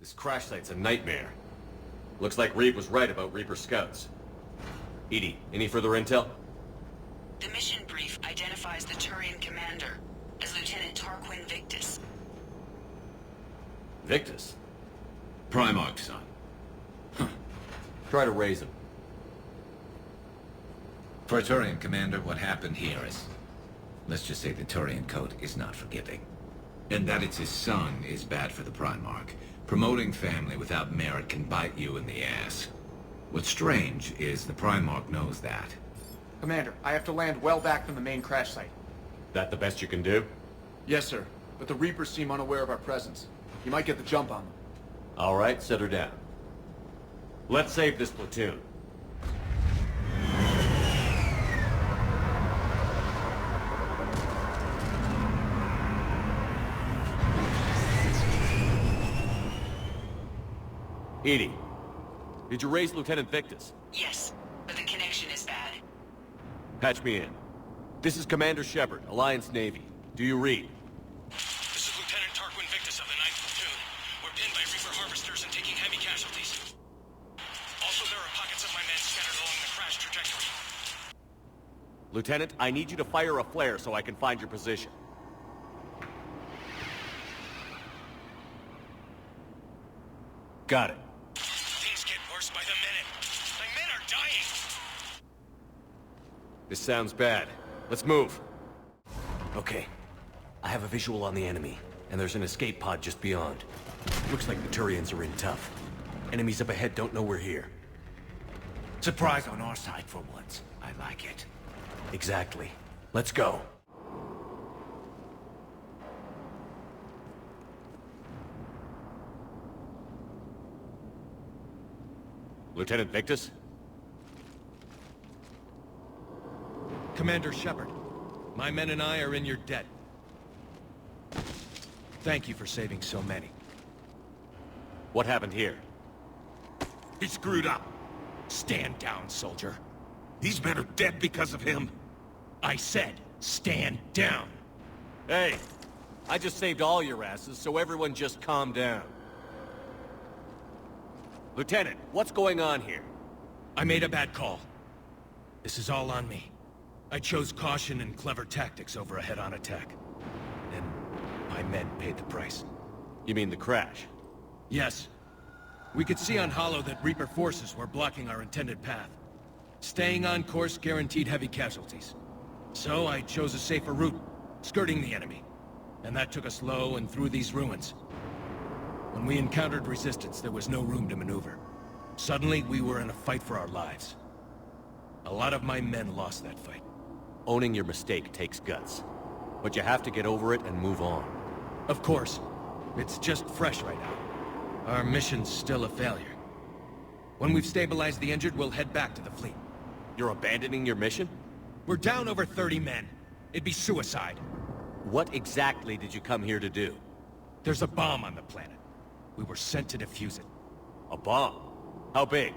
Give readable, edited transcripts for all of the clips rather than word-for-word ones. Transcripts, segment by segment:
This crash site's a nightmare. Looks like Reed was right about Reaper scouts. Edie, any further intel? The mission brief identifies the Turian commander as Lieutenant Tarquin Victus. Victus? Primarch's son. Try to raise him. For a Turian commander, what happened here is... let's just say the Turian code is not forgiving. And that it's his son is bad for the Primarch. Promoting family without merit can bite you in the ass. What's strange is the Primarch knows that. Commander, I have to land well back from the main crash site. That the best you can do? Yes, sir. But the Reapers seem unaware of our presence. You might get the jump on them. All right, set her down. Let's save this platoon. Edie, did you raise Lieutenant Victus? Yes, but the connection is bad. Patch me in. This is Commander Shepard, Alliance Navy. Do you read? This is Lieutenant Tarquin Victus of the 9th Platoon. We're pinned by Reaper harvesters and taking heavy casualties. Also, there are pockets of my men scattered along the crash trajectory. Lieutenant, I need you to fire a flare so I can find your position. Got it. Things get worse by the minute. My men are dying! This sounds bad. Let's move. Okay. I have a visual on the enemy, and there's an escape pod just beyond. Looks like the Turians are in tough. Enemies up ahead don't know we're here. Surprise on our side for once. I like it. Exactly. Let's go. Lieutenant Victus? Commander Shepard, my men and I are in your debt. Thank you for saving so many. What happened here? He screwed up. Stand down, soldier. These men are dead because of him. I said, stand down. Hey, I just saved all your asses, so everyone just calm down. Lieutenant, what's going on here? I made a bad call. This is all on me. I chose caution and clever tactics over a head-on attack. And my men paid the price. You mean the crash? Yes. We could see on Hollow that Reaper forces were blocking our intended path. Staying on course guaranteed heavy casualties. So I chose a safer route, skirting the enemy. And that took us low and through these ruins. When we encountered resistance, there was no room to maneuver. Suddenly, we were in a fight for our lives. A lot of my men lost that fight. Owning your mistake takes guts. But you have to get over it and move on. Of course. It's just fresh right now. Our mission's still a failure. When we've stabilized the injured, we'll head back to the fleet. You're abandoning your mission? We're down over 30 men. It'd be suicide. What exactly did you come here to do? There's a bomb on the planet. We were sent to defuse it. A bomb? How big?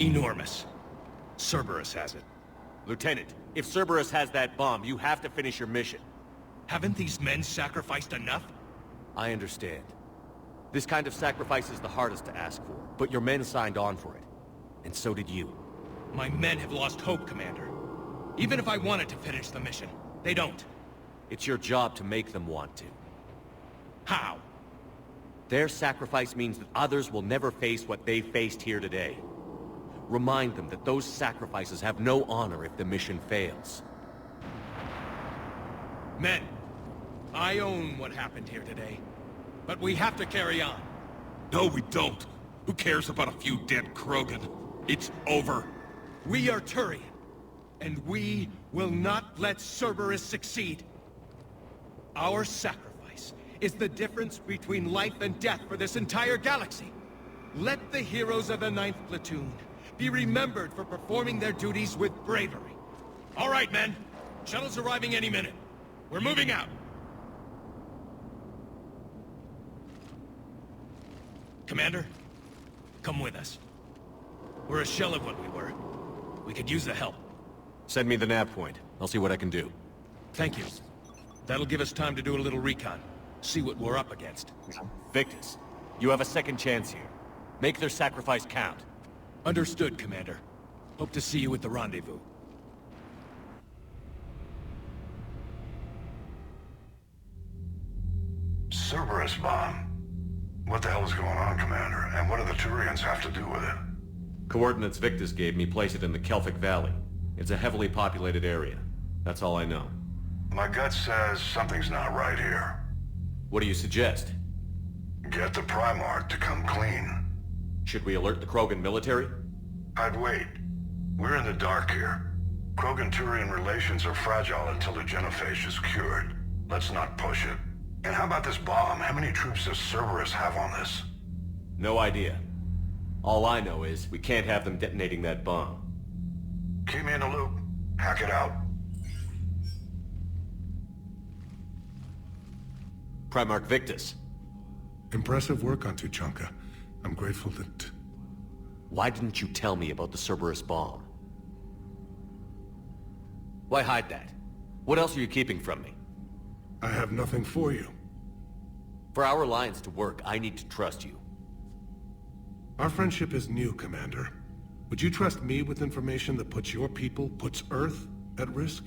Enormous. Cerberus has it. Lieutenant, if Cerberus has that bomb, you have to finish your mission. Haven't these men sacrificed enough? I understand. This kind of sacrifice is the hardest to ask for, but your men signed on for it. And so did you. My men have lost hope, Commander. Even if I wanted to finish the mission, they don't. It's your job to make them want to. How? Their sacrifice means that others will never face what they faced here today. Remind them that those sacrifices have no honor if the mission fails. Men, I own what happened here today. But we have to carry on. No, we don't. Who cares about a few dead Krogan? It's over. We are Turian, and we will not let Cerberus succeed. Our sacrifice is the difference between life and death for this entire galaxy. Let the heroes of the 9th Platoon be remembered for performing their duties with bravery. All right, men. Shuttle's arriving any minute. We're moving out. Commander, come with us. We're a shell of what we were. We could use the help. Send me the nav point. I'll see what I can do. Thank you. That'll give us time to do a little recon. See what we're up against. Victus, You have a second chance here. Make their sacrifice count. Understood, Commander. Hope to see you at the rendezvous. Cerberus bomb. What the hell is going on, Commander? And what do the Turians have to do with it? Coordinates Victus gave me place it in the Kelphic Valley. It's a heavily populated area. That's all I know. My gut says something's not right here. What do you suggest? Get the Primarch to come clean. Should we alert the Krogan military? I'd wait. We're in the dark here. Krogan-Turian relations are fragile until the genophage is cured. Let's not push it. And how about this bomb? How many troops does Cerberus have on this? No idea. All I know is we can't have them detonating that bomb. Keep me in the loop. Hack it out. Primarch Victus. Impressive work on Tuchanka. I'm grateful that... Why didn't you tell me about the Cerberus bomb? Why hide that? What else are you keeping from me? I have nothing for you. For our alliance to work, I need to trust you. Our friendship is new, Commander. Would you trust me with information that puts your people, puts Earth, at risk?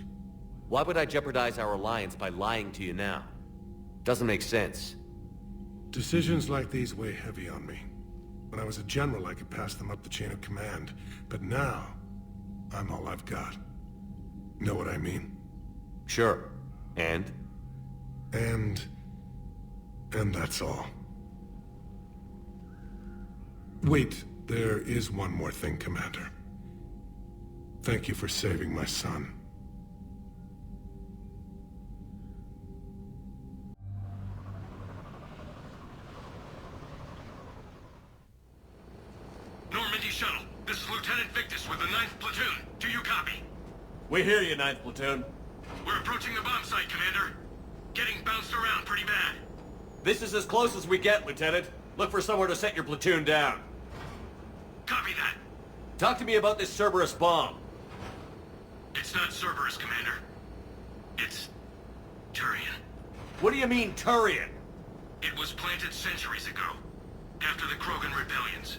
Why would I jeopardize our alliance by lying to you now? Doesn't make sense. Decisions like these weigh heavy on me. When I was a general, I could pass them up the chain of command. But now, I'm all I've got. Know what I mean? Sure. And? And that's all. Wait, there is one more thing, Commander. Thank you for saving my son. Normandy shuttle. This is Lieutenant Victus with the 9th Platoon. Do you copy? We hear you, 9th Platoon. We're approaching the bomb site, Commander. Getting bounced around pretty bad. This is as close as we get, Lieutenant. Look for somewhere to set your platoon down. Copy that. Talk to me about this Cerberus bomb. It's not Cerberus, Commander. It's... Turian. What do you mean, Turian? It was planted centuries ago, after the Krogan rebellions.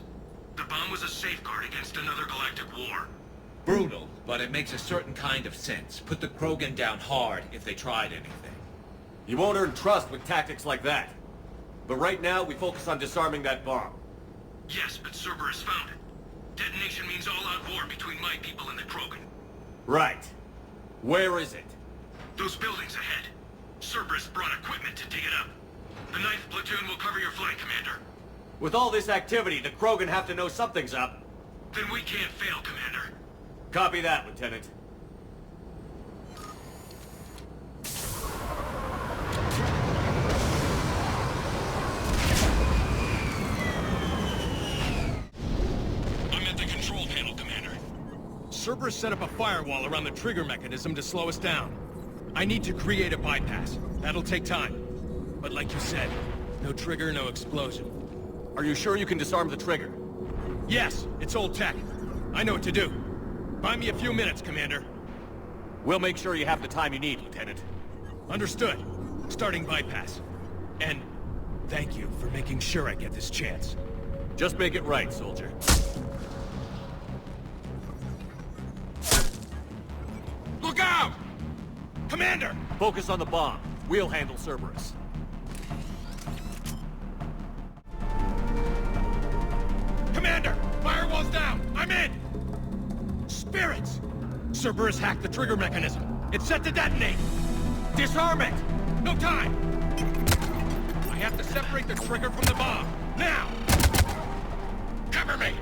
The bomb was a safeguard against another galactic war. Brutal, but it makes a certain kind of sense. Put the Krogan down hard if they tried anything. You won't earn trust with tactics like that. But right now, we focus on disarming that bomb. Yes, but Cerberus found it. Detonation means all-out war between my people and the Krogan. Right. Where is it? Those buildings ahead. Cerberus brought equipment to dig it up. The 9th Platoon will cover your flank, Commander. With all this activity, the Krogan have to know something's up. Then we can't fail, Commander. Copy that, Lieutenant. I'm at the control panel, Commander. Cerberus set up a firewall around the trigger mechanism to slow us down. I need to create a bypass. That'll take time. But like you said, no trigger, no explosion. Are you sure you can disarm the trigger? Yes, it's old tech. I know what to do. Buy me a few minutes, Commander. We'll make sure you have the time you need, Lieutenant. Understood. Starting bypass. And thank you for making sure I get this chance. Just make it right, soldier. Look out! Commander! Focus on the bomb. We'll handle Cerberus. Commander! Firewall's down! I'm in! Spirits! Cerberus hacked the trigger mechanism. It's set to detonate! Disarm it! No time! I have to separate the trigger from the bomb. Now! Cover me!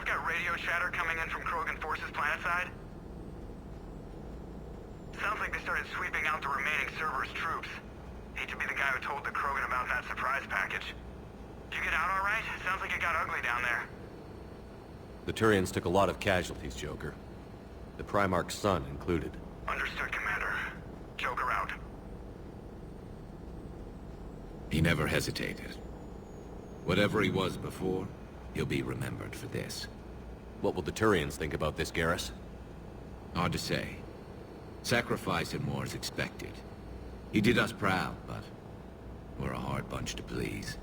got radio chatter coming in from Krogan forces planetside? Sounds like they started sweeping out the remaining Cerberus troops. Hate to be the guy who told the Krogan about that surprise package. Did you get out all right? Sounds like it got ugly down there. The Turians took a lot of casualties, Joker. The Primarch's son included. Understood, Commander. Joker out. He never hesitated. Whatever he was before, he'll be remembered for this. What will the Turians think about this, Garrus? Hard to say. Sacrifice and more is expected. He did us proud, but we're a hard bunch to please.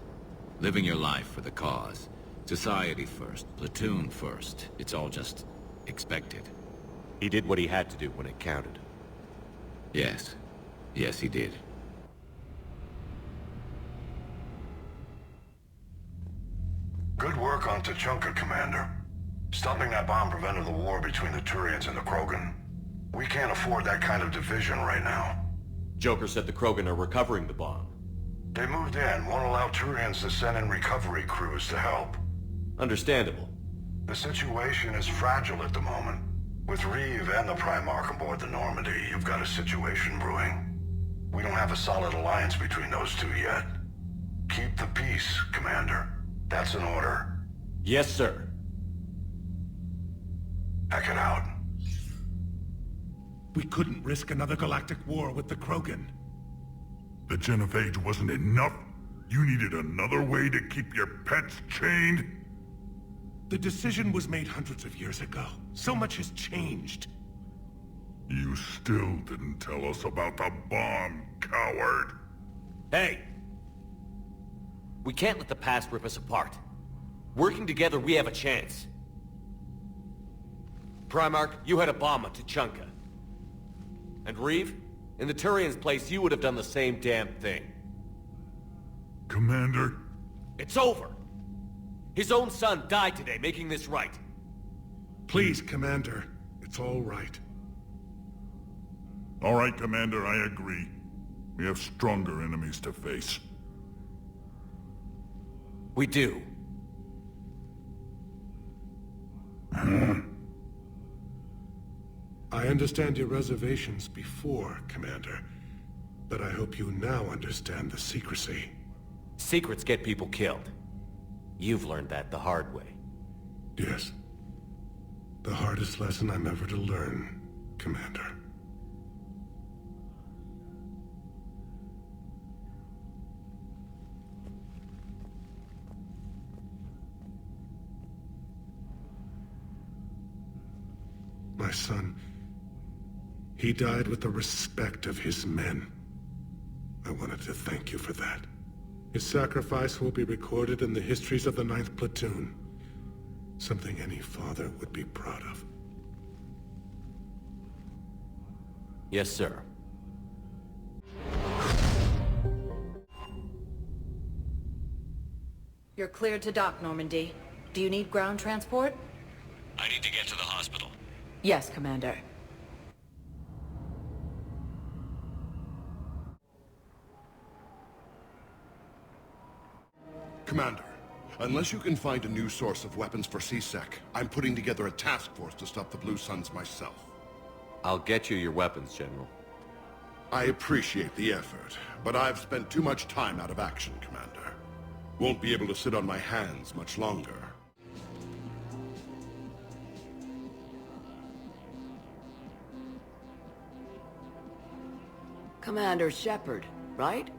Living your life for the cause. Society first, platoon first. It's all just expected. He did what he had to do when it counted. Yes. Yes, he did. Good work on Tuchanka, Commander. Stopping that bomb prevented the war between the Turians and the Krogan. We can't afford that kind of division right now. Joker said the Krogan are recovering the bomb. They moved in, won't allow Turians to send in recovery crews to help. Understandable. The situation is fragile at the moment. With Reeve and the Primarch aboard the Normandy, you've got a situation brewing. We don't have a solid alliance between those two yet. Keep the peace, Commander. That's an order. Yes, sir. Heck it out. We couldn't risk another galactic war with the Krogan. The Genophage wasn't enough? You needed another way to keep your pets chained? The decision was made hundreds of years ago. So much has changed. You still didn't tell us about the bomb, coward. Hey! We can't let the past rip us apart. Working together, we have a chance. Primarch, you had a bomb at Tuchanka. And Reeve, in the Turian's place, you would have done the same damn thing. Commander? It's over! His own son died today, making this right. Please, Commander. It's all right. All right, Commander, I agree. We have stronger enemies to face. We do. I understand your reservations before, Commander. But I hope you now understand the secrecy. Secrets get people killed. You've learned that the hard way. Yes. The hardest lesson I'm ever to learn, Commander. My son, he died with the respect of his men. I wanted to thank you for that. His sacrifice will be recorded in the histories of the 9th Platoon. Something any father would be proud of. Yes, sir. You're cleared to dock, Normandy. Do you need ground transport? I need to get to the hospital. Yes, Commander. Commander, unless you can find a new source of weapons for C-Sec, I'm putting together a task force to stop the Blue Suns myself. I'll get you your weapons, General. I appreciate the effort, but I've spent too much time out of action, Commander. Won't be able to sit on my hands much longer. Commander Shepard, right?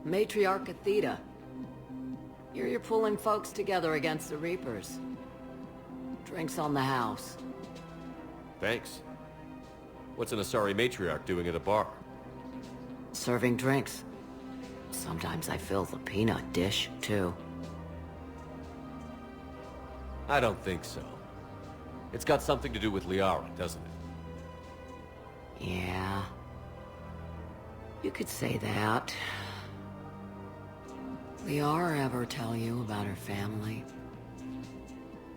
Matriarch Theta. You're pulling folks together against the Reapers. Drinks on the house. Thanks. What's an Asari matriarch doing at a bar? Serving drinks. Sometimes I fill the peanut dish, too. I don't think so. It's got something to do with Liara, doesn't it? Yeah. You could say that. Liara ever tell you about her family?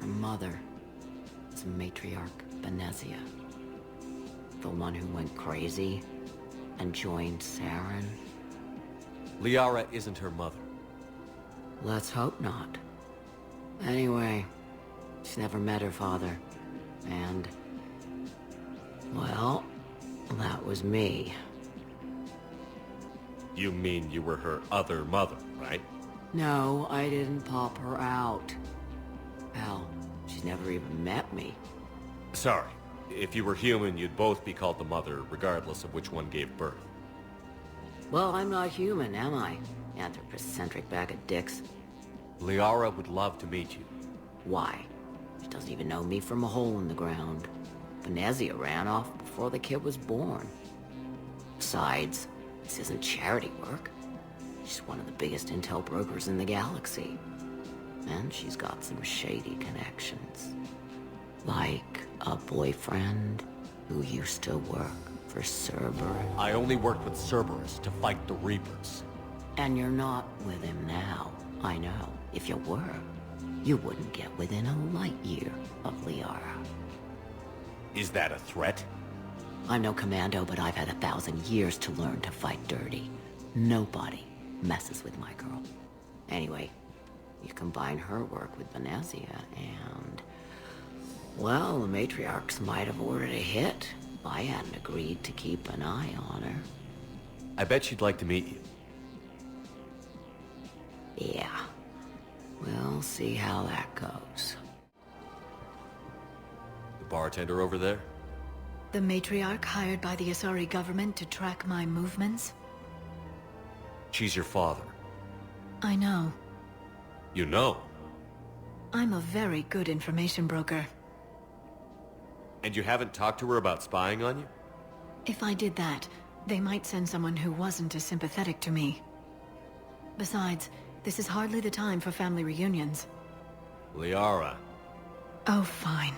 Her mother is Matriarch Benezia. The one who went crazy and joined Saren. Liara isn't her mother. Let's hope not. Anyway, She's never met her father. And... well, that was me. You mean you were her other mother, right? No, I didn't pop her out. Hell, she's never even met me. Sorry. If you were human, you'd both be called the mother, regardless of which one gave birth. Well, I'm not human, am I? Anthropocentric bag of dicks. Liara would love to meet you. Why? She doesn't even know me from a hole in the ground. Venezia ran off before the kid was born. Besides, this isn't charity work. She's one of the biggest intel brokers in the galaxy. And she's got some shady connections. Like a boyfriend who used to work for Cerberus. I only worked with Cerberus to fight the Reapers. And you're not with him now. I know. If you were, you wouldn't get within a light year of Liara. Is that a threat? I'm no commando, but I've had 1,000 years to learn to fight dirty. Nobody messes with my girl. Anyway, you combine her work with Venezia and... well, the matriarchs might have ordered a hit if I hadn't agreed to keep an eye on her. I bet she'd like to meet you. Yeah. We'll see how that goes. The bartender over there? The matriarch hired by the Asari government to track my movements? She's your father. I know. You know? I'm a very good information broker. And you haven't talked to her about spying on you? If I did that, they might send someone who wasn't as sympathetic to me. Besides, this is hardly the time for family reunions. Liara. Oh, fine.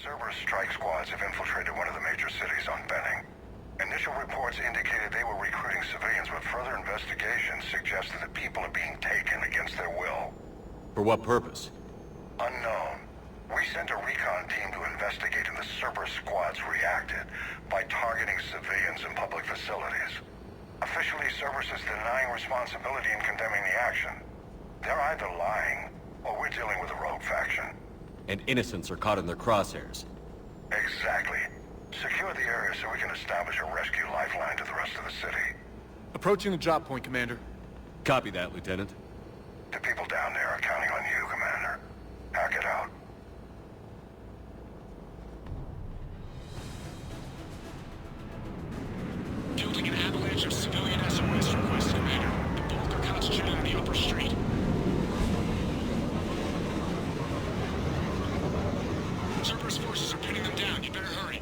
Cerberus strike squads have infiltrated one of the major cities on Benning. Initial reports indicated they were recruiting civilians, but further investigation suggested that people are being taken against their will. For what purpose? Unknown. We sent a recon team to investigate, and the Cerberus squads reacted by targeting civilians in public facilities. Officially, Cerberus is denying responsibility and condemning the action. They're either lying, or we're dealing with a rogue faction. And innocents are caught in their crosshairs. Exactly. Secure the area so we can establish a rescue lifeline to the rest of the city. Approaching the drop point, Commander. Copy that, Lieutenant. The people down there are counting on you, Commander. Hack it out. Fielding an avalanche of civilian SOS requests, Commander. The bulk are concentrated on the upper street. Cerberus forces are pinning them down. You better hurry.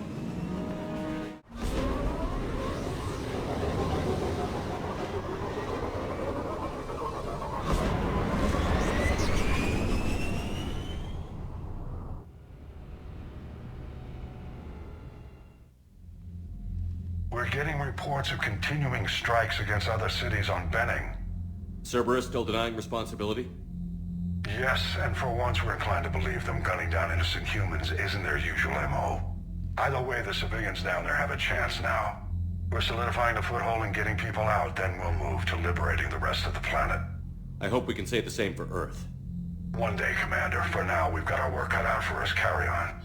We're getting reports of continuing strikes against other cities on Benning. Cerberus still denying responsibility? Yes, and for once we're inclined to believe them gunning down innocent humans isn't their usual MO. Either way, the civilians down there have a chance now. We're solidifying the foothold and getting people out, then we'll move to liberating the rest of the planet. I hope we can say the same for Earth. One day, Commander. For now, we've got our work cut out for us. Carry on.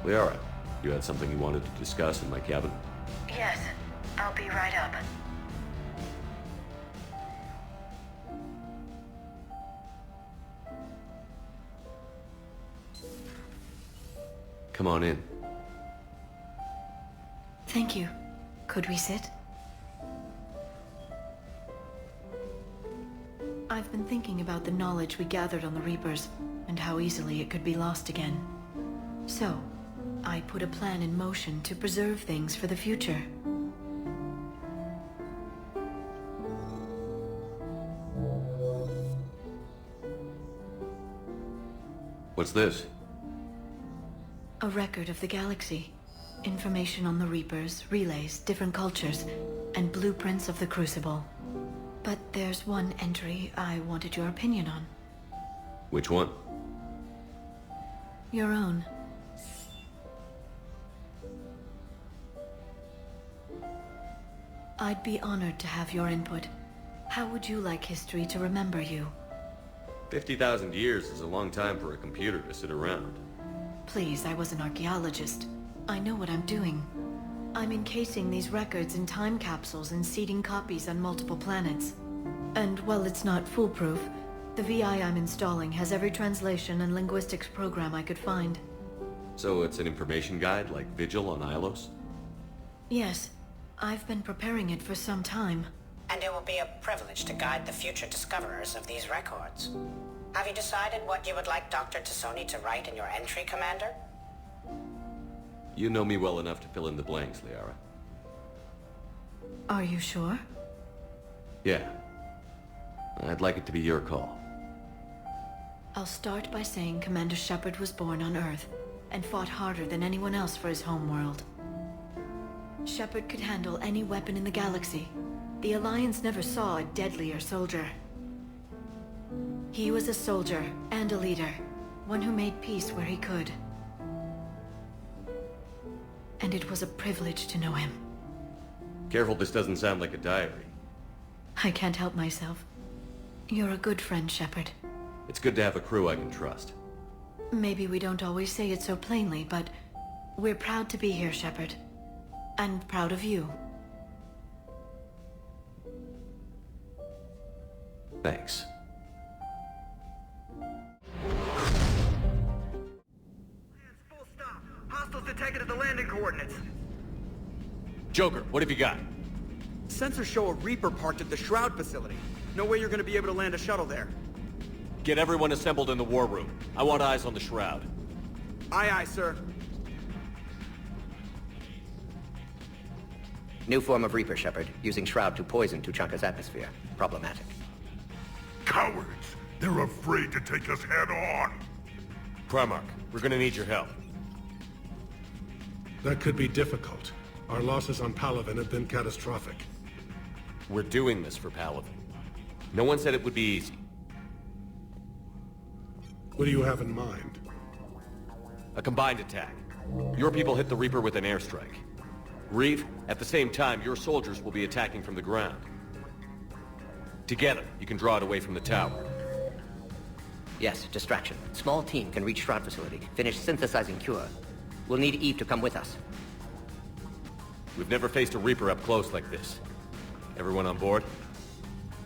Liara, you had something you wanted to discuss in my cabin? Yes, I'll be right up. Come on in. Thank you. Could we sit? I've been thinking about the knowledge we gathered on the Reapers, and how easily it could be lost again. So, I put a plan in motion to preserve things for the future. What's this? A record of the galaxy. Information on the Reapers, relays, different cultures, and blueprints of the Crucible. But there's one entry I wanted your opinion on. Which one? Your own. I'd be honored to have your input. How would you like history to remember you? 50,000 years is a long time for a computer to sit around. Please, I was an archaeologist. I know what I'm doing. I'm encasing these records in time capsules and seeding copies on multiple planets. And while it's not foolproof, the VI I'm installing has every translation and linguistics program I could find. So it's an information guide like Vigil on Ilos? Yes. I've been preparing it for some time. And it will be a privilege to guide the future discoverers of these records. Have you decided what you would like Dr. Tassoni to write in your entry, Commander? You know me well enough to fill in the blanks, Liara. Are you sure? Yeah. I'd like it to be your call. I'll start by saying Commander Shepard was born on Earth and fought harder than anyone else for his homeworld. Shepard could handle any weapon in the galaxy. The Alliance never saw a deadlier soldier. He was a soldier and a leader, one who made peace where he could. And it was a privilege to know him. Careful this doesn't sound like a diary. I can't help myself. You're a good friend, Shepard. It's good to have a crew I can trust. Maybe we don't always say it so plainly, but we're proud to be here, Shepard. And proud of you. Thanks. Full stop. Hostiles detected at the landing coordinates. Joker, what have you got? Sensors show a Reaper parked at the Shroud facility. No way you're gonna be able to land a shuttle there. Get everyone assembled in the war room. I want eyes on the Shroud. Aye, aye, sir. New form of Reaper, Shepard, using Shroud to poison Tuchanka's atmosphere. Problematic. Cowards! They're afraid to take us head-on! Primarch, we're gonna need your help. That could be difficult. Our losses on Palaven have been catastrophic. We're doing this for Palaven. No one said it would be easy. What do you have in mind? A combined attack. Your people hit the Reaper with an airstrike. Reeve, at the same time, your soldiers will be attacking from the ground. Together, you can draw it away from the tower. Yes, distraction. Small team can reach Shroud facility, finish synthesizing cure. We'll need Eve to come with us. We've never faced a Reaper up close like this. Everyone on board?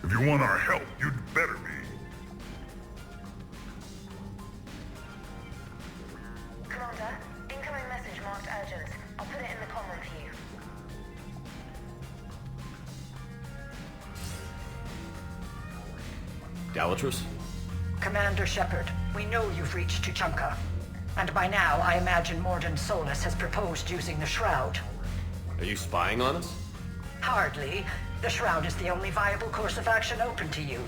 If you want our help, you'd better be. Commander, incoming message marked urgent. I'll put it in the comm room for you. Dalatrus? Commander Shepard, we know you've reached Tuchanka. And by now, I imagine Morden Solus has proposed using the Shroud. Are you spying on us? Hardly. The Shroud is the only viable course of action open to you.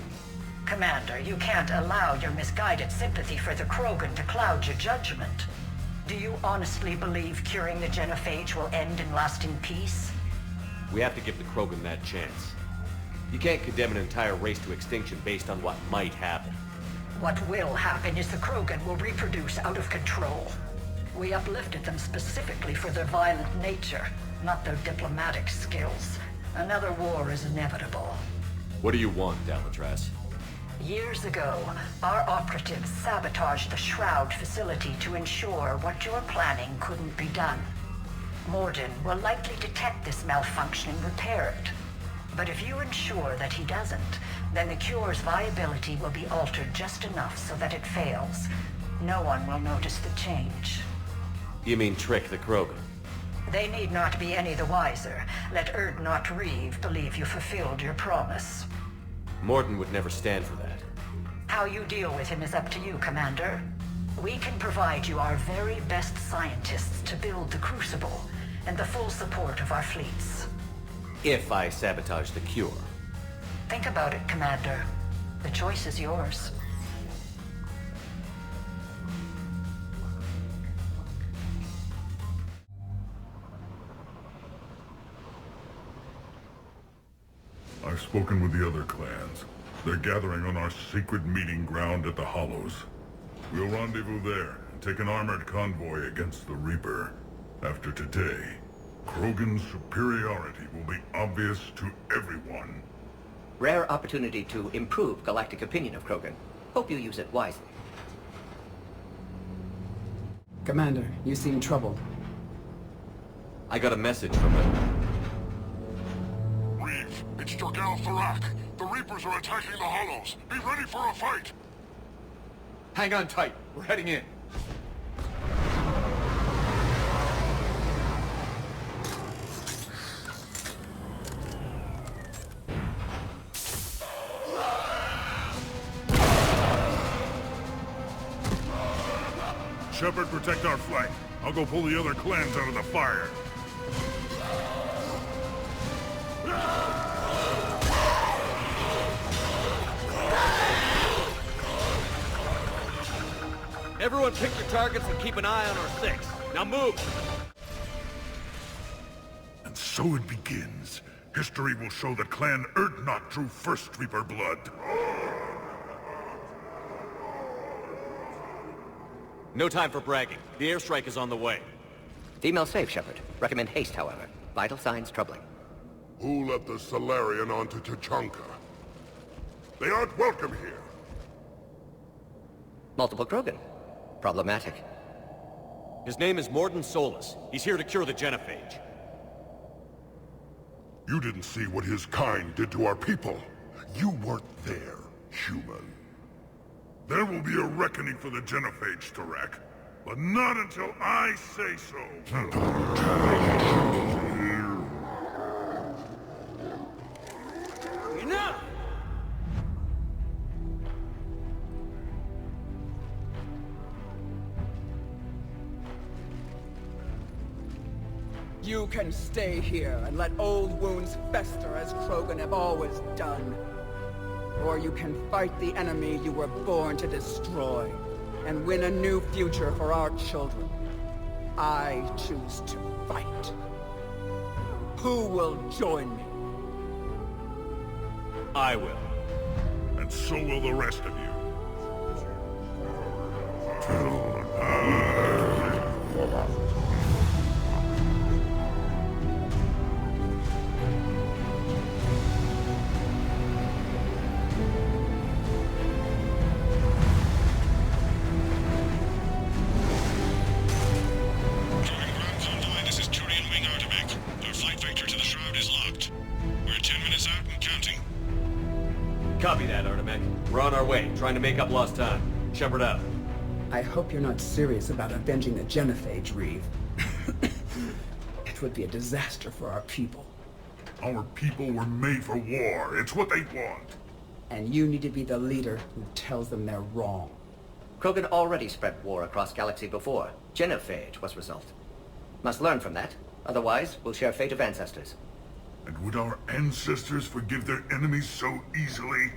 Commander, you can't allow your misguided sympathy for the Krogan to cloud your judgment. Do you honestly believe curing the genophage will end in lasting peace? We have to give the Krogan that chance. You can't condemn an entire race to extinction based on what might happen. What will happen is the Krogan will reproduce out of control. We uplifted them specifically for their violent nature, not their diplomatic skills. Another war is inevitable. What do you want, Dalatrus? Years ago, our operatives sabotaged the Shroud facility to ensure what you're planning couldn't be done. Morden will likely detect this malfunction and repair it. But if you ensure that he doesn't, then the cure's viability will be altered just enough so that it fails. No one will notice the change. You mean trick the Krogan? They need not be any the wiser. Let Erdnot Reeve believe you fulfilled your promise. Morden would never stand for that. How you deal with him is up to you, Commander. We can provide you our very best scientists to build the Crucible, and the full support of our fleets. If I sabotage the cure. Think about it, Commander. The choice is yours. Our I've spoken with the other clans. They're gathering on our secret meeting ground at the Hollows. We'll rendezvous there and take an armored convoy against the Reaper. After today, Krogan's superiority will be obvious to everyone. Rare opportunity to improve galactic opinion of Krogan. Hope you use it wisely. Commander, you seem troubled. I got a message from them. Reeve, it's Turgal Tharak. The Reapers are attacking the Hollows. Be ready for a fight! Hang on tight. We're heading in. Shepard, protect our flank. I'll go pull the other clans out of the fire. Everyone pick your targets and keep an eye on our 6. Now move! And so it begins. History will show that Clan Erdnot drew first Reaper blood. No time for bragging. The airstrike is on the way. Female safe, Shepard. Recommend haste, however. Vital signs troubling. Who let the Salarian onto Tuchanka? They aren't welcome here. Multiple Krogan. Problematic. His name is Morden Solus. He's here to cure the genophage. You didn't see what his kind did to our people. You weren't there, human. There will be a reckoning for the genophage, Tharak. But not until I say so. Enough! You can stay here and let old wounds fester as Krogan have always done. Or you can fight the enemy you were born to destroy, and win a new future for our children. I choose to fight. Who will join me? I will. And so will the rest of you. Copy that, Artemek. We're on our way, trying to make up lost time. Shepard out. I hope you're not serious about avenging the genophage, Reeve. It would be a disaster for our people. Our people were made for war. It's what they want. And you need to be the leader who tells them they're wrong. Krogan already spread war across galaxy before. Genophage was result. Must learn from that. Otherwise, we'll share fate of ancestors. And would our ancestors forgive their enemies so easily?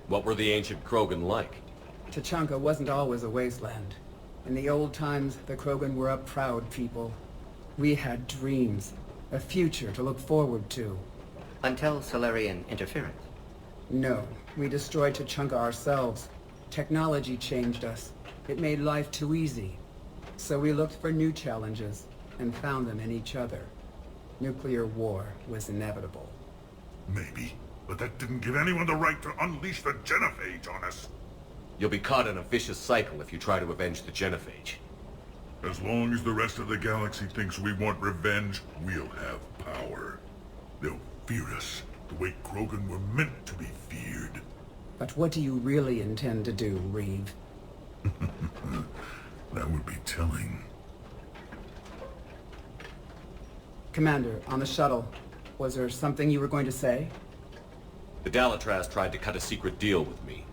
What were the ancient Krogan like? Tuchanka wasn't always a wasteland. In the old times, the Krogan were a proud people. We had dreams, a future to look forward to. Until Salarian interference? No, we destroyed Tuchanka ourselves. Technology changed us. It made life too easy. So we looked for new challenges, and found them in each other. Nuclear war was inevitable. Maybe, but that didn't give anyone the right to unleash the genophage on us. You'll be caught in a vicious cycle if you try to avenge the genophage. As long as the rest of the galaxy thinks we want revenge, we'll have power. They'll fear us the way Krogan were meant to be feared. But what do you really intend to do, Reeve? That would be telling. Commander, on the shuttle, was there something you were going to say? The Dalatraz tried to cut a secret deal with me.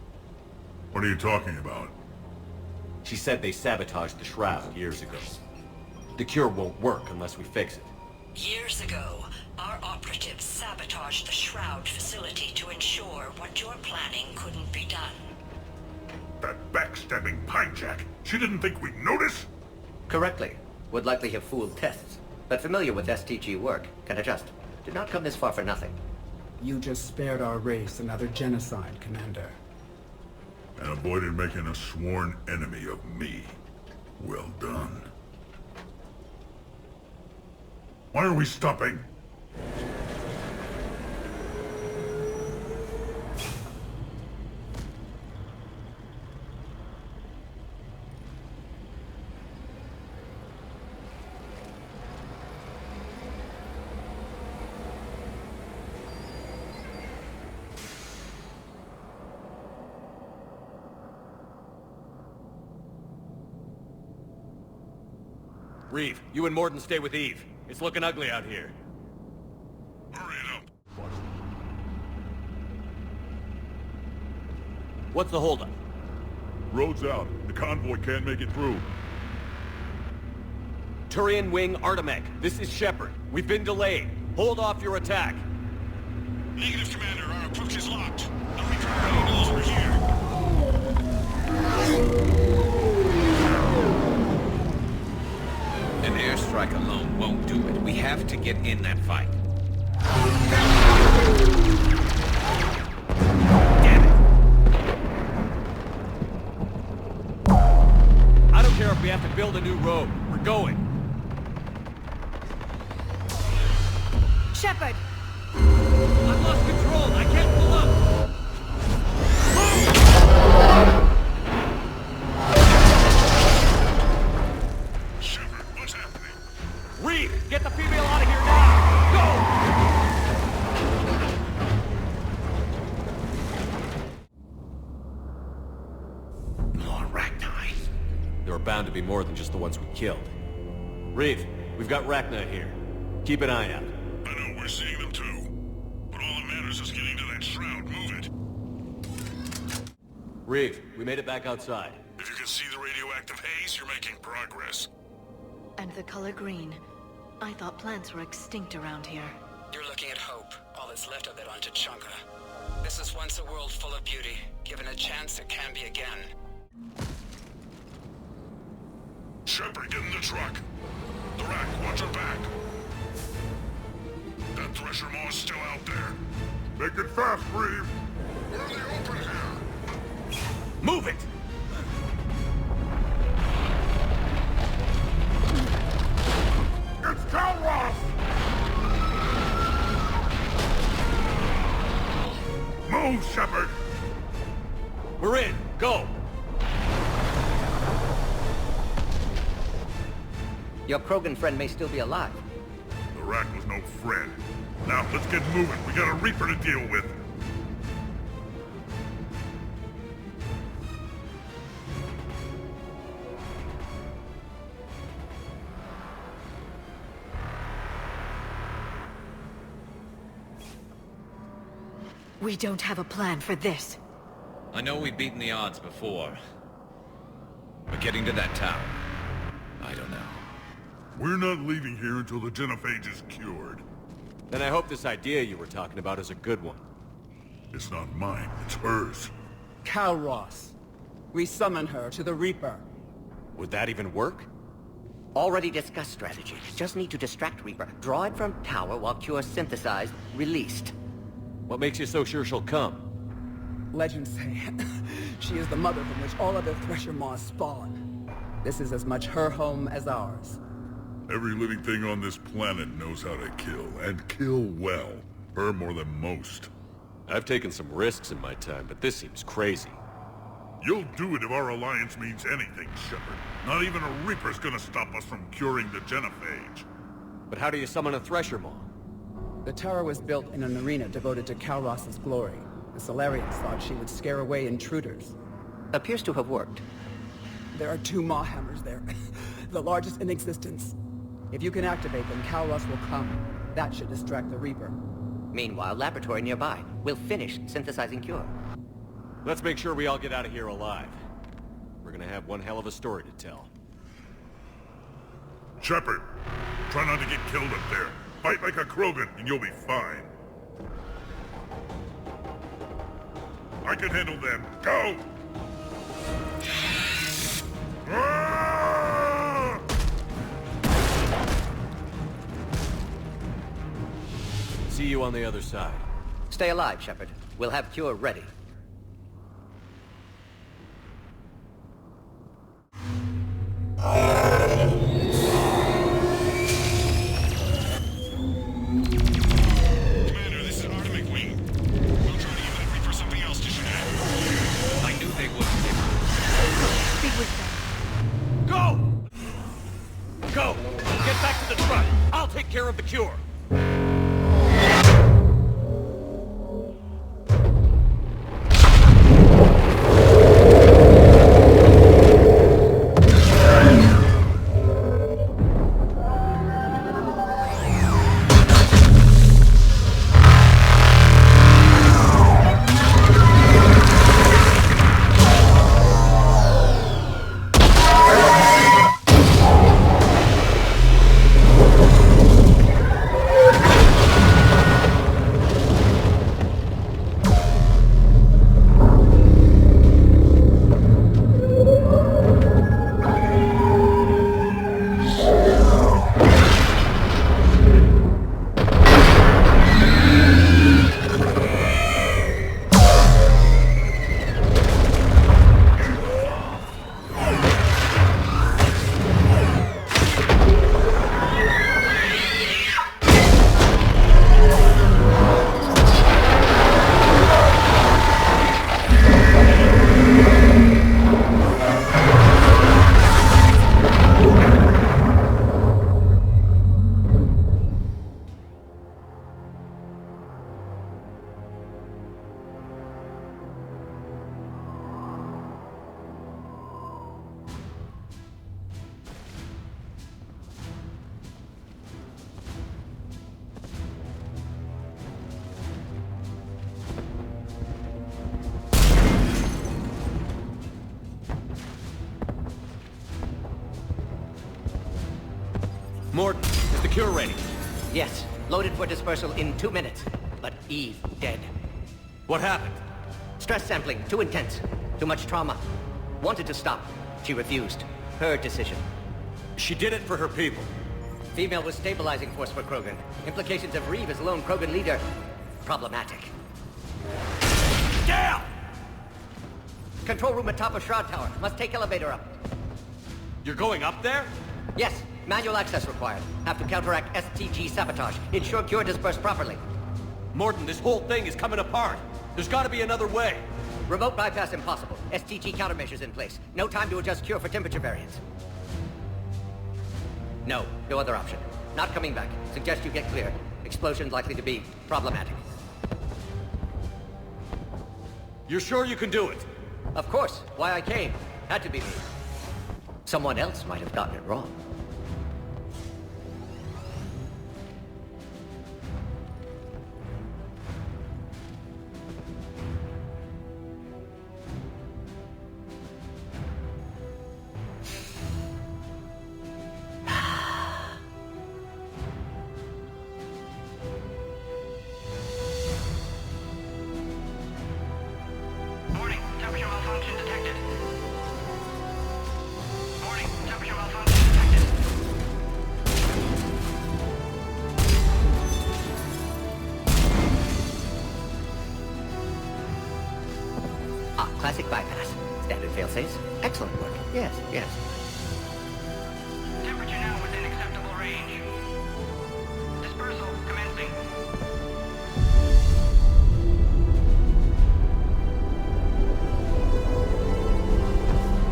What are you talking about? She said they sabotaged the Shroud years ago. The cure won't work unless we fix it. Years ago, our operatives sabotaged the Shroud facility to ensure what you're planning couldn't be done. That backstabbing pinejack! She didn't think we'd notice? Correctly. Would likely have fooled tests. But familiar with STG work, can adjust. Did not come this far for nothing. You just spared our race another genocide, Commander. And avoided making a sworn enemy of me. Well done. Why are we stopping? Reeve, you and Morden stay with Eve. It's looking ugly out here. Hurry it up. What's the holdup? Road's out. The convoy can't make it through. Turian Wing Artemec, this is Shepard. We've been delayed. Hold off your attack. Negative, Commander. Our approach is locked. The Reaper already knows we're here. An airstrike alone won't do it. We have to get in that fight. Damn it! I don't care if we have to build a new road. We're going. Shepard! I've lost control. I can't pull up. Reeve, get the female out of here now! Go! More Rachni. There are bound to be more than just the ones we killed. Reeve, we've got Rachni here. Keep an eye out. I know, we're seeing them too. But all that matters is getting to that shroud. Move it. Reeve, we made it back outside. If you can see the radioactive haze, you're making progress. And the color green. I thought plants were extinct around here. You're looking at hope, all that's left of it on Tuchanka. This is once a world full of beauty. Given a chance, it can be again. Shepard, get in the truck. The rack, watch your back. That Thresher Maw is still out there. Make it fast, Reeve. We're in the open here. Move it! It's Calross! Move, Shepard! We're in. Go! Your Krogan friend may still be alive. The rack was no friend. Now, let's get moving. We got a Reaper to deal with. We don't have a plan for this. I know we've beaten the odds before. But getting to that tower, I don't know. We're not leaving here until the genophage is cured. Then I hope this idea you were talking about is a good one. It's not mine, it's hers. Calross. We summon her to the Reaper. Would that even work? Already discussed strategy. Just need to distract Reaper. Draw it from tower while Cure synthesized, released. What makes you so sure she'll come? Legends say she is the mother from which all other Thresher Maws spawn. This is as much her home as ours. Every living thing on this planet knows how to kill, and kill well. Her more than most. I've taken some risks in my time, but this seems crazy. You'll do it if our alliance means anything, Shepard. Not even a Reaper's gonna stop us from curing the genophage. But how do you summon a Thresher Maw? The tower was built in an arena devoted to Calross's glory. The Solarians thought she would scare away intruders. Appears to have worked. There are 2 Maw hammers there, the largest in existence. If you can activate them, Calross will come. That should distract the Reaper. Meanwhile, laboratory nearby. We'll finish synthesizing Cure. Let's make sure we all get out of here alive. We're gonna have one hell of a story to tell. Shepard, try not to get killed up there. Fight like a Krogan, and you'll be fine. I can handle them. Go! Ah! See you on the other side. Stay alive, Shepard. We'll have cure ready. Commander, this is Atomic Wing. We'll try to use that Reaper for something else to shoot at. I knew they would. Speak with them. Go! Go! Get back to the truck! I'll take care of the cure! Morton, is the cure ready? Yes, loaded for dispersal in 2 minutes. But Eve dead. What happened? Stress sampling, too intense. Too much trauma. Wanted to stop. She refused. Her decision. She did it for her people. Female was stabilizing force for Krogan. Implications of Reeve as lone Krogan leader. Problematic. Down! Control room atop a shroud tower. Must take elevator up. You're going up there? Yes, manual access required. Have to counteract STG sabotage. Ensure cure dispersed properly. Morton, this whole thing is coming apart. There's gotta be another way. Remote bypass impossible. STG countermeasures in place. No time to adjust cure for temperature variance. No other option. Not coming back. Suggest you get clear. Explosion likely to be problematic. You're sure you can do it? Of course. Why I came. Had to be me. Someone else might have gotten it wrong. Warning, temperature malfunction detected. Warning, temperature malfunction detected. Ah, classic bypass. Standard failsafes. Excellent work. Yes. Temperature now within acceptable range. Dispersal commencing.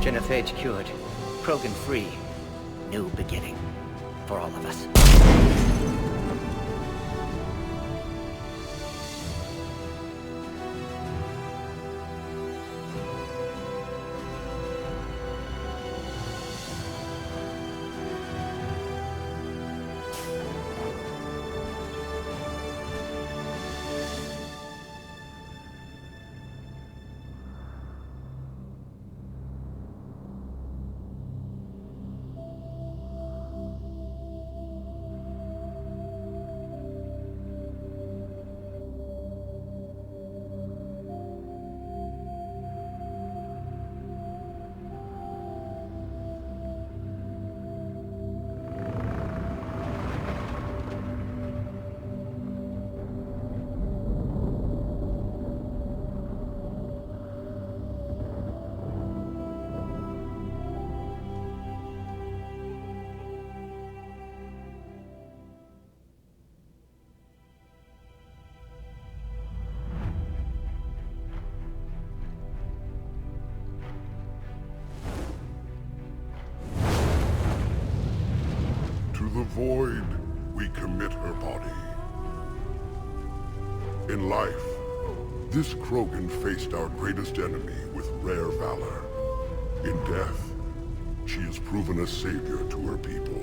Genophage cured. Krogan free. New beginning. For all of us. void, we commit her body. In life, this Krogan faced our greatest enemy with rare valor. In death, she has proven a savior to her people.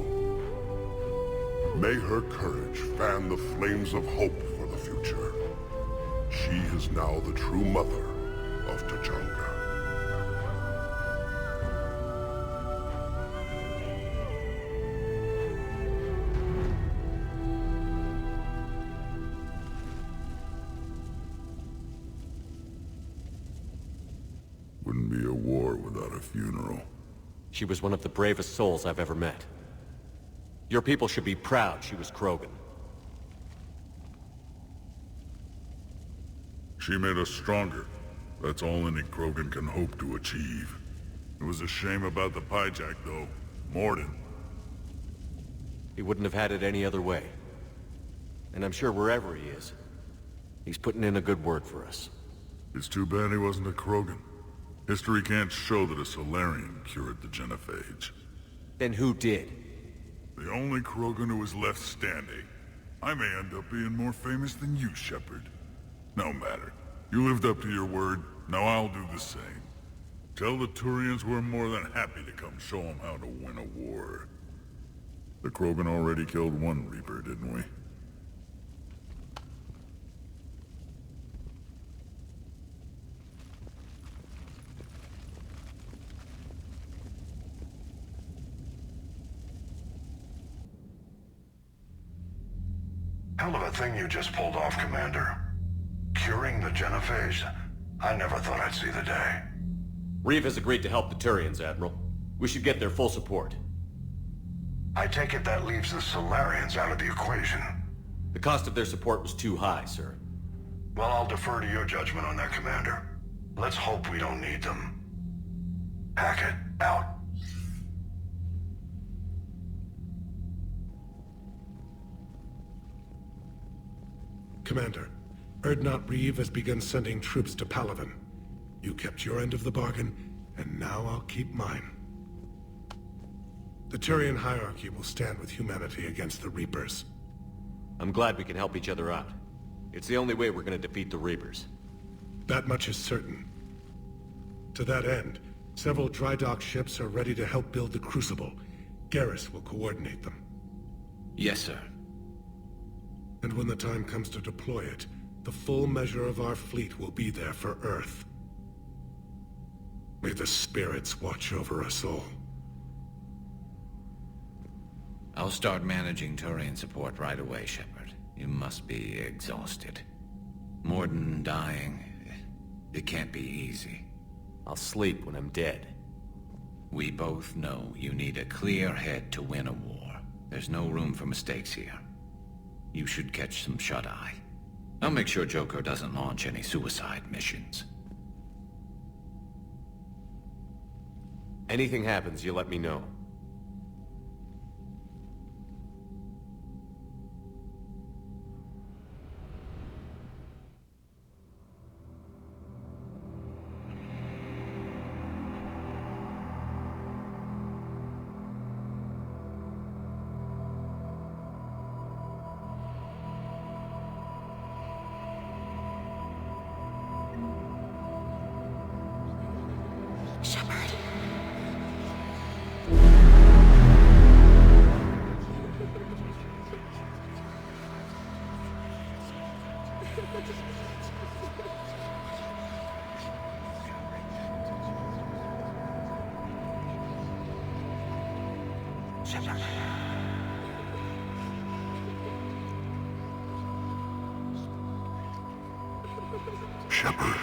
May her courage fan the flames of hope for the future. She is now the true mother of Tuchanka. Wouldn't be a war without a funeral. She was one of the bravest souls I've ever met. Your people should be proud she was Krogan. She made us stronger. That's all any Krogan can hope to achieve. It was a shame about the hijack, though. Morden. He wouldn't have had it any other way. And I'm sure wherever he is, he's putting in a good word for us. It's too bad he wasn't a Krogan. History can't show that a Solarian cured the genophage. Then who did? The only Krogan who is left standing. I may end up being more famous than you, Shepard. No matter. You lived up to your word, now I'll do the same. Tell the Turians we're more than happy to come show them how to win a war. The Krogan already killed one Reaper, didn't we? Hell of a thing you just pulled off, Commander. Curing the genophage? I never thought I'd see the day. Reeve has agreed to help the Turians, Admiral. We should get their full support. I take it that leaves the Solarians out of the equation. The cost of their support was too high, sir. Well, I'll defer to your judgment on that, Commander. Let's hope we don't need them. Hackett, out. Commander, Erdnot Reeve has begun sending troops to Palaven. You kept your end of the bargain, and now I'll keep mine. The Turian hierarchy will stand with humanity against the Reapers. I'm glad we can help each other out. It's the only way we're gonna defeat the Reapers. That much is certain. To that end, several dry dock ships are ready to help build the Crucible. Garrus will coordinate them. Yes, sir. And when the time comes to deploy it, the full measure of our fleet will be there for Earth. May the spirits watch over us all. I'll start managing Turian support right away, Shepard. You must be exhausted. Morden dying, it can't be easy. I'll sleep when I'm dead. We both know you need a clear head to win a war. There's no room for mistakes here. You should catch some shut-eye. I'll make sure Joker doesn't launch any suicide missions. Anything happens, you let me know. Shepard.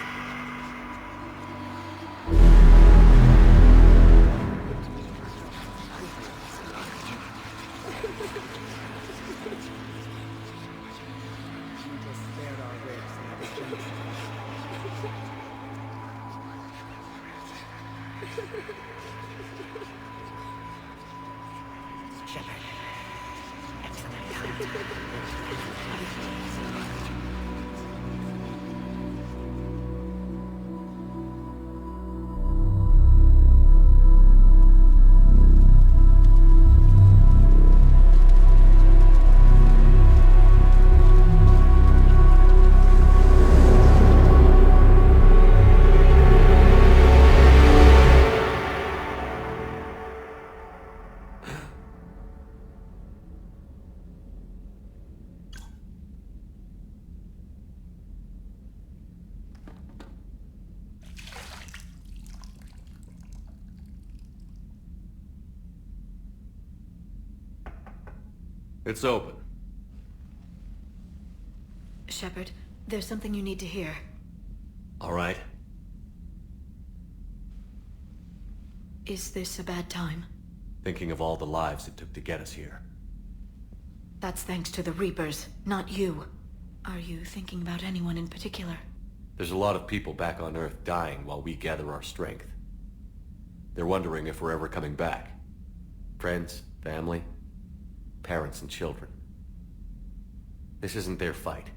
It's open. Shepard, there's something you need to hear. All right. Is this a bad time? Thinking of all the lives it took to get us here. That's thanks to the Reapers, not you. Are you thinking about anyone in particular? There's a lot of people back on Earth dying while we gather our strength. They're wondering if we're ever coming back. Friends, family, parents and children. This isn't their fight,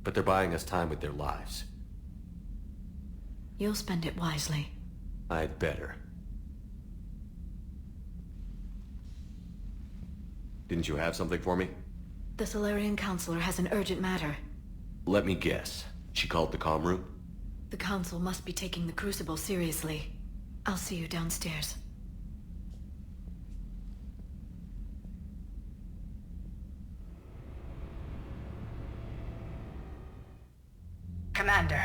but they're buying us time with their lives. You'll spend it wisely. I'd better. Didn't you have something for me? The Solarian Counselor has an urgent matter. Let me guess. She called the comm room? The Council must be taking the Crucible seriously. I'll see you downstairs. Commander.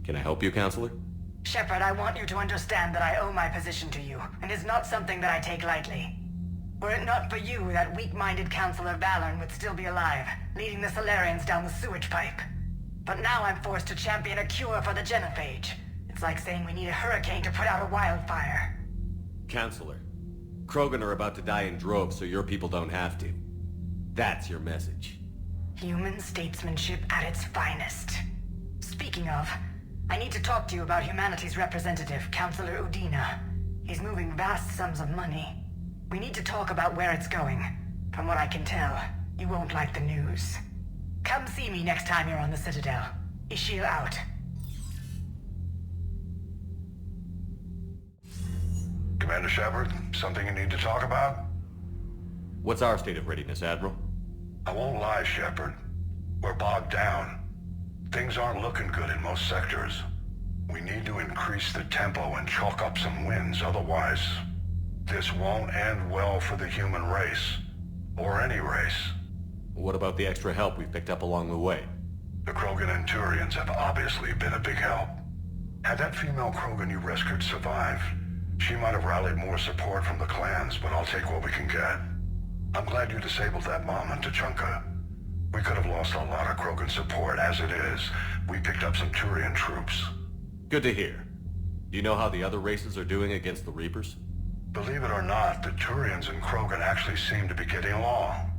Can I help you, Counselor? Shepard, I want you to understand that I owe my position to you, and it's not something that I take lightly. Were it not for you, that weak-minded Counselor Valorn would still be alive, leading the Solarians down the sewage pipe. But now I'm forced to champion a cure for the genophage. It's like saying we need a hurricane to put out a wildfire. Counselor, Krogan are about to die in droves so your people don't have to. That's your message. Human statesmanship at its finest. Speaking of, I need to talk to you about humanity's representative, Counselor Udina. He's moving vast sums of money. We need to talk about where it's going. From what I can tell, you won't like the news. Come see me next time you're on the Citadel. Ishil out. Commander Shepard, something you need to talk about? What's our state of readiness, Admiral? I won't lie, Shepard. We're bogged down. Things aren't looking good in most sectors. We need to increase the tempo and chalk up some wins, otherwise this won't end well for the human race. Or any race. What about the extra help we've picked up along the way? The Krogan and Turians have obviously been a big help. Had that female Krogan you rescued survived, she might have rallied more support from the clans, but I'll take what we can get. I'm glad you disabled that bomb in Tuchanka. We could have lost a lot of Krogan support. As it is, we picked up some Turian troops. Good to hear. Do you know how the other races are doing against the Reapers? Believe it or not, the Turians and Krogan actually seem to be getting along.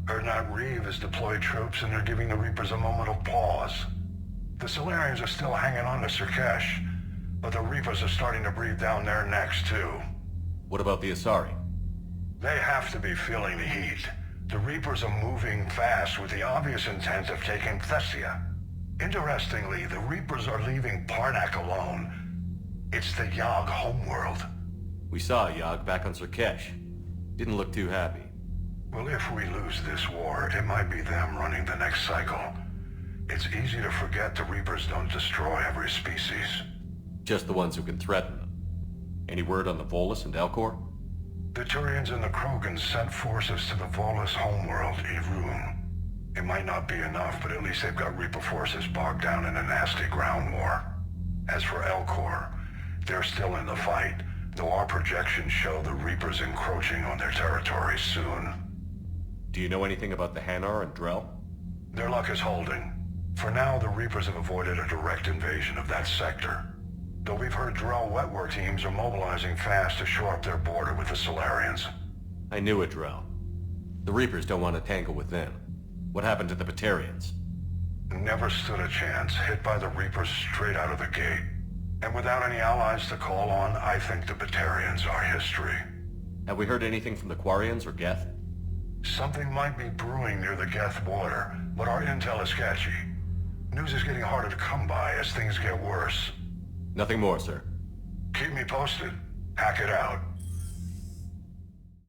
Erdnot Reeve has deployed troops and they're giving the Reapers a moment of pause. The Solarians are still hanging on to Surkesh, but the Reapers are starting to breathe down their necks too. What about the Asari? They have to be feeling the heat. The Reapers are moving fast with the obvious intent of taking Thessia. Interestingly, the Reapers are leaving Parnak alone. It's the Yog homeworld. We saw Yog back on Surkesh. Didn't look too happy. Well, if we lose this war, it might be them running the next cycle. It's easy to forget the Reapers don't destroy every species. Just the ones who can threaten them. Any word on the Volus and Elcor? The Turians and the Krogans sent forces to the Volus homeworld, Irun. It might not be enough, but at least they've got Reaper forces bogged down in a nasty ground war. As for Elcor, they're still in the fight, though our projections show the Reapers encroaching on their territory soon. Do you know anything about the Hanar and Drell? Their luck is holding. For now, the Reapers have avoided a direct invasion of that sector. Though we've heard Drell wetwork teams are mobilizing fast to shore up their border with the Solarians. I knew it, Drell. The Reapers don't want to tangle with them. What happened to the Batarians? Never stood a chance, hit by the Reapers straight out of the gate. And without any allies to call on, I think the Batarians are history. Have we heard anything from the Quarians or Geth? Something might be brewing near the Geth border, but our intel is sketchy. News is getting harder to come by as things get worse. Nothing more, sir. Keep me posted. Hack it out.